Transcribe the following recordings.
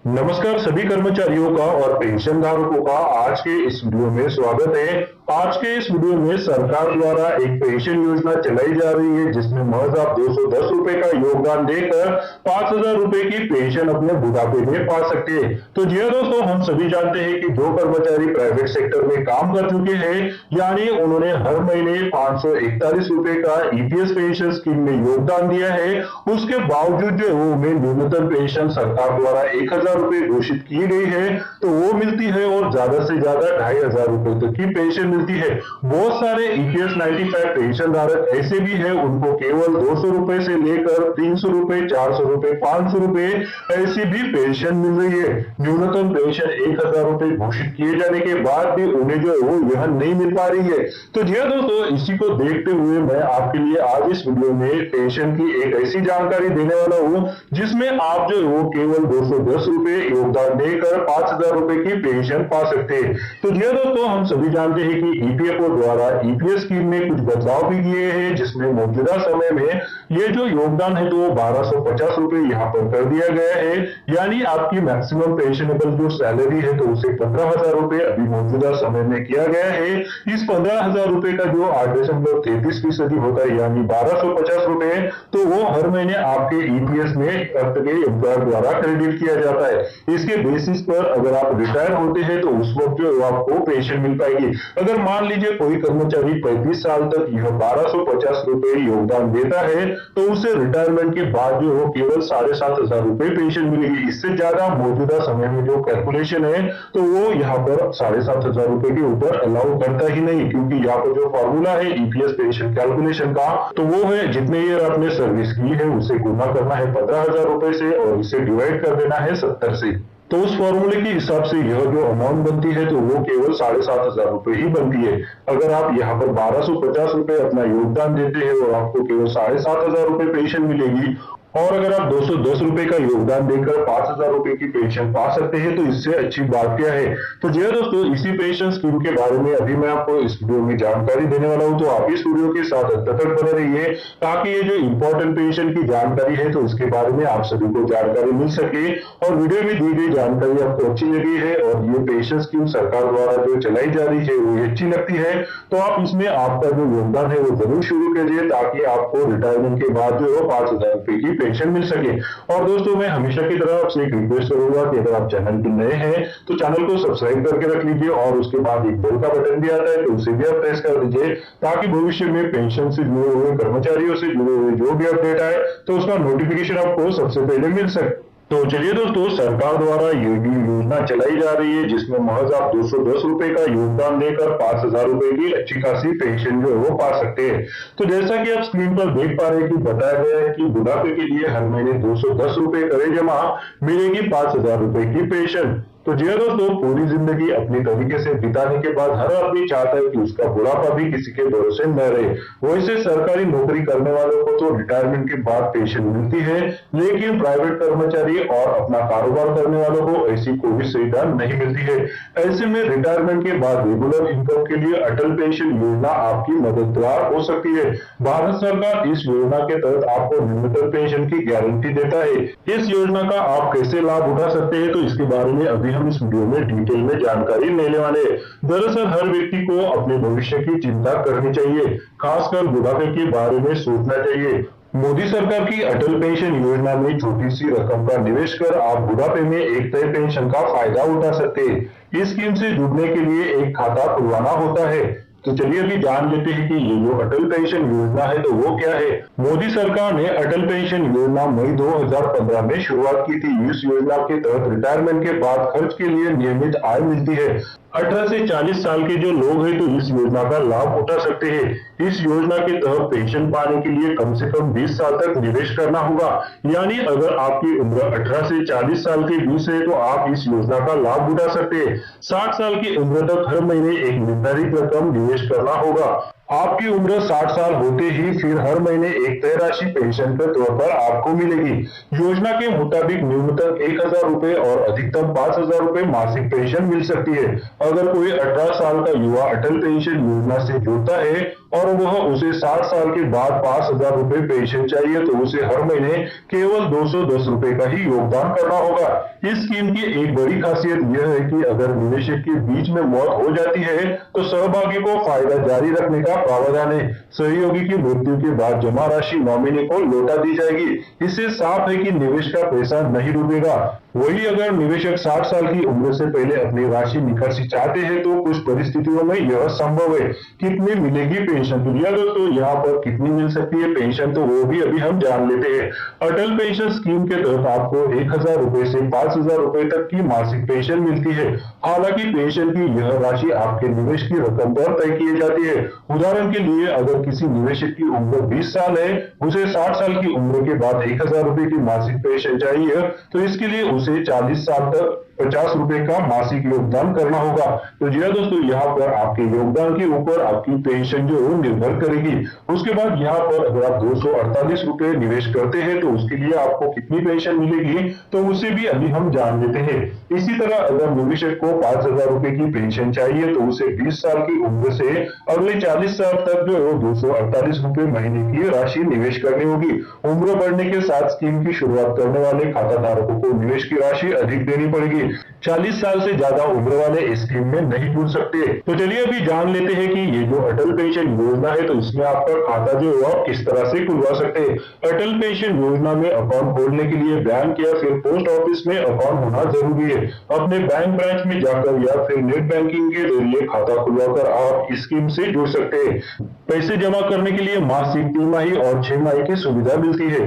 नमस्कार सभी कर्मचारियों का और पेंशन धारकों का आज के इस वीडियो में स्वागत है। आज के इस वीडियो में सरकार द्वारा एक पेंशन योजना चलाई जा रही है जिसमें महज आप 210 रुपए का योगदान देकर 5,000 रुपए की पेंशन अपने बुढ़ापे में पा सकते हैं। तो जी हाँ दोस्तों, हम सभी जानते हैं कि जो कर्मचारी प्राइवेट सेक्टर में काम कर चुके हैं यानी उन्होंने हर महीने 541 रुपए का ईपीएस पेंशन स्कीम में योगदान दिया है, उसके बावजूद जो है उन्हें न्यूनतम पेंशन सरकार द्वारा 1,000 रुपए घोषित की गई है तो वो मिलती है और ज्यादा से ज्यादा 2,500 रुपए तक की पेंशन मिलती है। बहुत सारे ईपीएस 95 पेंशन धारक ऐसे भी है, उनको केवल 200 रुपए से लेकर 300 रुपए, 400 रुपए, 500 रुपए ऐसी भी पेंशन मिल रही है। न्यूनतम पेंशन 1,000 रुपए घोषित किए जाने के बाद भी उन्हें जो है वो यह नहीं मिल पा रही है। तो जी हाँ दोस्तों, इसी को देखते हुए मैं आपके लिए आज इस वीडियो में पेंशन की एक ऐसी जानकारी देने वाला हूँ जिसमें आप जो है वो केवल 210 रुपए योगदान देकर 5,000 रुपए की पेंशन पा सकते हैं। तो जी दोस्तों, हम सभी जानते हैं कि ईपीएफओ द्वारा ईपीएस स्कीम में कुछ बदलाव भी किए हैं जिसमें मौजूदा समय में ये जो योगदान है तो वो 1,250 रुपए यहाँ पर कर दिया गया है। यानी आपकी मैक्सिमम पेंशनेबल जो सैलरी है तो उसे 15,000 रुपए अभी मौजूदा समय में किया गया है। इस 15,000 रुपए का जो 8.33% होता है यानी 1,250 रुपए तो वो हर महीने आपके ईपीएस में एम्प्लॉयर द्वारा क्रेडिट किया जाता है। इसके बेसिस पर अगर आप रिटायर होते हैं तो उस वक्त जो आपको पेंशन मिल पाएगी। अगर मान लीजिए कोई कर्मचारी 35 साल तक यह 1,250 रुपए योगदान देता है तो उसे रिटायरमेंट के बाद जो वो केवल 7,500 रुपए पेंशन मिलेगी। इससे ज्यादा मौजूदा समय में जो कैलकुलेशन है तो वो यहाँ पर 7,500 रुपए के ऊपर अलाउ करता ही नहीं, क्योंकि यहाँ पर जो फॉर्मूला है ईपीएस पेंशन कैलकुलेशन का तो वो है जितने ईयर आपने सर्विस की है उसे गुना करना है 15,000 रुपए से और इसे डिवाइड कर देना है 70 से। तो उस फॉर्मूले के हिसाब से यह जो अमाउंट बनती है तो वो केवल 7,500 रुपए ही बनती है। अगर आप यहाँ पर 1,250 रुपए अपना योगदान देते हैं और आपको केवल 7,500 रुपए पेंशन मिलेगी, और अगर आप 210 रुपए का योगदान देकर 5,000 रुपए की पेंशन पा सकते हैं तो इससे अच्छी बात क्या है। तो जी दोस्तों, इसी पेंशन स्कीम के बारे में अभी मैं आपको इस वीडियो में जानकारी देने वाला हूं, तो आप इस वीडियो के साथ अंत तक बने रहिए ताकि ये जो इंपॉर्टेंट पेंशन की जानकारी है तो इसके बारे में आप सभी को जानकारी मिल सके और वीडियो में दी गई जानकारी आपको अच्छी लगी है और ये पेंशन स्कीम सरकार द्वारा जो चलाई जा रही है वो अच्छी लगती है तो आप इसमें आपका जो योगदान है वो जरूर शुरू कीजिए ताकि आपको रिटायरमेंट के बाद जो है 5,000 रुपए की पेंशन मिल सके। और दोस्तों, मैं हमेशा की तरह आपसे एक रिक्वेस्ट करूंगा कि अगर आप चैनल पर नए हैं तो चैनल को सब्सक्राइब करके रख लीजिए और उसके बाद एक बेल का बटन भी आता है तो उसे भी आप प्रेस कर दीजिए ताकि भविष्य में पेंशन से जुड़े हुए कर्मचारियों से जुड़े हुए जो भी अपडेट आए तो उसका नोटिफिकेशन आपको सबसे पहले मिल सके। तो चलिए दोस्तों, सरकार द्वारा ये योजना चलाई जा रही है जिसमें महज आप 210 रुपए का योगदान देकर 5,000 रुपए की अच्छी खासी पेंशन जो है वो पा सकते हैं। तो जैसा कि आप स्क्रीन पर देख पा रहे हैं कि बताया गया है कि बुढ़ापे के लिए हर महीने 210 रुपए करें जमा मिलेगी 5,000 रुपए की पेंशन। तो जी दोस्तों, पूरी जिंदगी अपनी तरीके से बिताने के बाद हर आदमी चाहता है कि उसका बुढ़ापा भी किसी के भरोसे न रहे। वैसे सरकारी नौकरी करने वालों को तो रिटायरमेंट के बाद पेंशन मिलती है, लेकिन प्राइवेट कर्मचारी और अपना कारोबार करने वालों को ऐसी कोई सुविधा नहीं मिलती है। ऐसे में रिटायरमेंट के बाद रेगुलर इनकम के लिए अटल पेंशन योजना आपकी मददगार हो सकती है। भारत सरकार इस योजना के तहत आपको न्यूनतम पेंशन की गारंटी देता है। इस योजना का आप कैसे लाभ उठा सकते हैं तो इसके बारे में अभी हम इस वीडियो में डिटेल में जानकारी लेने वाले हैं। दरअसल हर व्यक्ति को अपने भविष्य की चिंता करनी चाहिए, खासकर बुढ़ापे के बारे में सोचना चाहिए। मोदी सरकार की अटल पेंशन योजना में छोटी सी रकम का निवेश कर आप बुढ़ापे में एक तय पेंशन का फायदा उठा सकते हैं। इस स्कीम से जुड़ने के लिए एक खाता खुलवाना होता है। तो चलिए अभी जान लेते हैं कि ये जो अटल पेंशन योजना है तो वो क्या है। मोदी सरकार ने अटल पेंशन योजना मई 2015 में शुरुआत की थी। इस योजना के तहत रिटायरमेंट के बाद खर्च के लिए नियमित आय मिलती है। 18 से 40 साल के जो लोग हैं तो इस योजना का लाभ उठा सकते हैं। इस योजना के तहत पेंशन पाने के लिए कम से कम 20 साल तक निवेश करना होगा। यानी अगर आपकी उम्र 18 से 40 साल के बीच है तो आप इस योजना का लाभ उठा सकते हैं। 60 साल की उम्र तक हर महीने एक निर्धारित रकम निवेश करना होगा। आपकी उम्र 60 साल होते ही फिर हर महीने एक तय राशि पेंशन के तौर पर आपको मिलेगी। योजना के मुताबिक न्यूनतम 1,000 रुपए और अधिकतम 5,000 रुपए मासिक पेंशन मिल सकती है। अगर कोई 18 साल का युवा अटल पेंशन योजना से जुड़ता है और वह उसे 60 साल के बाद 5,000 रुपए पेंशन चाहिए तो उसे हर महीने केवल 210 रुपए का ही योगदान करना होगा। इस स्कीम की एक बड़ी खासियत यह है कि अगर निवेशक के बीच में मौत हो जाती है तो सहभागी को फायदा जारी रखने का प्रावधान है। सहयोगी की मृत्यु के बाद जमा राशि नॉमिनी को लौटा दी जाएगी। इससे साफ है कि निवेश का पैसा नहीं डूबेगा। वही अगर निवेशक 60 साल की उम्र से पहले अपनी राशि निकासी चाहते हैं तो कुछ परिस्थितियों में यह संभव है। कितनी मिलेगी पेंशन? तो भैया दोस्तों, यहाँ पर कितनी मिल सकती है पेंशन तो वो भी अभी हम जान लेते हैं। अटल पेंशन स्कीम के तहत आपको 1,000 रुपए से 5,000 रुपए तक की मासिक पेंशन मिलती है। हालांकि पेंशन की यह राशि आपके निवेश की रकम पर तय की जाती है। उदाहरण के लिए अगर किसी निवेशक की उम्र 20 साल है, उसे 60 साल की उम्र के बाद 1,000 रुपए की मासिक पेंशन चाहिए तो इसके लिए उसे 40 साल तक 50 रुपए का मासिक योगदान करना होगा। तो जी हाँ दोस्तों, यहाँ पर आपके योगदान के ऊपर आपकी पेंशन जो है निर्भर करेगी। उसके बाद यहाँ पर अगर आप 248 रुपए निवेश करते हैं तो उसके लिए आपको कितनी पेंशन मिलेगी तो उसे भी अभी हम जान लेते हैं। इसी तरह अगर निवेशक को 5,000 रुपए की पेंशन चाहिए तो उसे 20 साल की उम्र से अगले 40 साल तक जो है 248 रुपए महीने की राशि निवेश करनी होगी। उम्र बढ़ने के साथ स्कीम की शुरुआत करने वाले खाता धारकों को निवेश की राशि अधिक देनी पड़ेगी। 40 साल से ज्यादा उम्र वाले इस स्कीम में नहीं जुड़ सकते। तो चलिए अभी जान लेते हैं कि ये जो अटल पेंशन योजना है तो इसमें आपका खाता जो है आप किस तरह से खुलवा सकते हैं। अटल पेंशन योजना में अकाउंट खोलने के लिए बैंक या फिर पोस्ट ऑफिस में अकाउंट होना जरूरी है। अपने बैंक ब्रांच में जाकर या फिर नेट बैंकिंग के जरिए खाता खुलवाकर आप इस स्कीम से जुड़ सकते हैं। पैसे जमा करने के लिए मासिक, तिमाही और 6 माही की सुविधा मिलती है।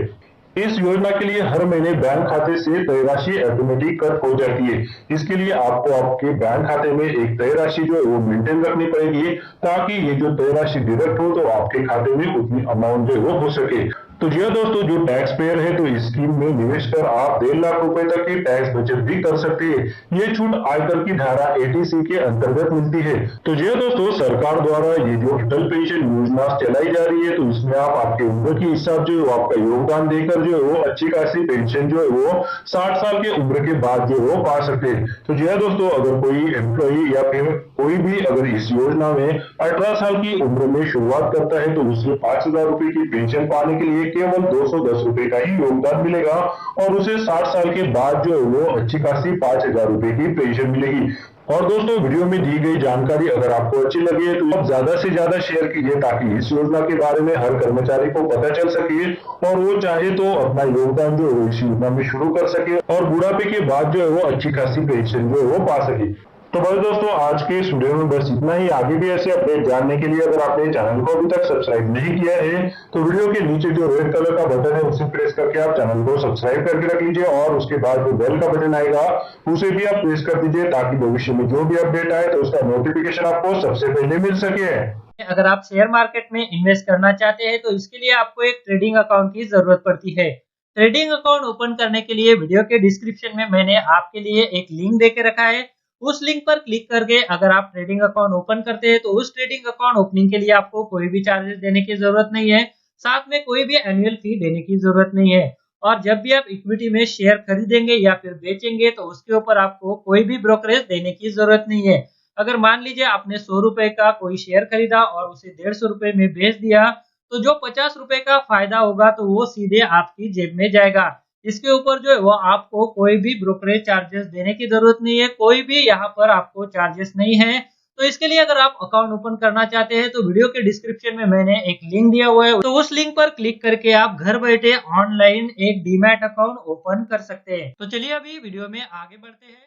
इस योजना के लिए हर महीने बैंक खाते से तय राशि ऑटोमेटिक कट हो जाती है। इसके लिए आपको आपके बैंक खाते में एक तय राशि जो है वो मेंटेन रखनी पड़ेगी ताकि ये जो तय राशि डिडक्ट हो तो आपके खाते में उतनी अमाउंट जो है वो हो सके। तो जी दोस्तों, जो टैक्स पेयर है तो इस स्कीम में निवेश कर आप 1.5 लाख रुपए तक की टैक्स बचत भी कर सकते हैं। ये छूट आयकर की धारा 80C के अंतर्गत मिलती है। तो जी दोस्तों, सरकार द्वारा ये जो अटल पेंशन योजना चलाई जा रही है तो इसमें आप आपके उम्र के हिसाब जो है आपका योगदान देकर जो है वो अच्छी खासी पेंशन जो है वो 60 साल के उम्र के बाद जो है वो पा सकते हैं। तो जी दोस्तों, अगर कोई एम्प्लॉई या फिर कोई भी अगर इस योजना में 18 साल की उम्र में शुरुआत करता है तो उसे 5,000 रुपए की पेंशन पाने के लिए केवल 210 रुपए का ही योगदान मिलेगा और उसे 60 साल के बाद जो है वो अच्छी खासी 5,000 रुपए की पेंशन मिलेगी। और दोस्तों, वीडियो में दी गई जानकारी अगर आपको अच्छी लगी है तो आप ज्यादा से ज्यादा शेयर कीजिए ताकि इस योजना के बारे में हर कर्मचारी को पता चल सके और वो चाहे तो अपना योगदान जो है इस योजना में शुरू कर सके और बुढ़ापे के बाद जो है वो अच्छी खासी पेंशन जो है वो पा सके। तो बस दोस्तों, आज के इस वीडियो में बस इतना ही। आगे भी ऐसे अपडेट जानने के लिए अगर आपने चैनल को अभी तक सब्सक्राइब नहीं किया है तो वीडियो के नीचे जो रेड कलर का बटन है उसे प्रेस करके आप चैनल को सब्सक्राइब करके रख लीजिए और उसके बाद जो बेल का बटन आएगा उसे भी आप प्रेस कर दीजिए ताकि भविष्य में जो भी अपडेट आए तो उसका नोटिफिकेशन आपको सबसे पहले मिल सके। अगर आप शेयर मार्केट में इन्वेस्ट करना चाहते हैं तो इसके लिए आपको एक ट्रेडिंग अकाउंट की जरूरत पड़ती है। ट्रेडिंग अकाउंट ओपन करने के लिए वीडियो के डिस्क्रिप्शन में मैंने आपके लिए एक लिंक देके रखा है। उस लिंक पर क्लिक करके अगर आप ट्रेडिंग अकाउंट ओपन करते हैं तो उस ट्रेडिंग अकाउंट ओपनिंग के लिए आपको कोई भी चार्जेस देने की जरूरत नहीं है। साथ में कोई भी एनुअल फी देने की जरूरत नहीं है। और जब भी आप इक्विटी में शेयर खरीदेंगे या फिर बेचेंगे तो उसके ऊपर आपको कोई भी ब्रोकरेज देने की जरूरत नहीं है। अगर मान लीजिए आपने 100 रुपए का कोई शेयर खरीदा और उसे 150 रुपए में बेच दिया तो जो 50 रुपए का फायदा होगा तो वो सीधे आपकी जेब में जाएगा। इसके ऊपर जो है वो आपको कोई भी ब्रोकरेज चार्जेस देने की जरूरत नहीं है। कोई भी यहाँ पर आपको चार्जेस नहीं है। तो इसके लिए अगर आप अकाउंट ओपन करना चाहते हैं तो वीडियो के डिस्क्रिप्शन में मैंने एक लिंक दिया हुआ है, तो उस लिंक पर क्लिक करके आप घर बैठे ऑनलाइन एक डीमैट अकाउंट ओपन कर सकते हैं। तो चलिए अभी वीडियो में आगे बढ़ते हैं।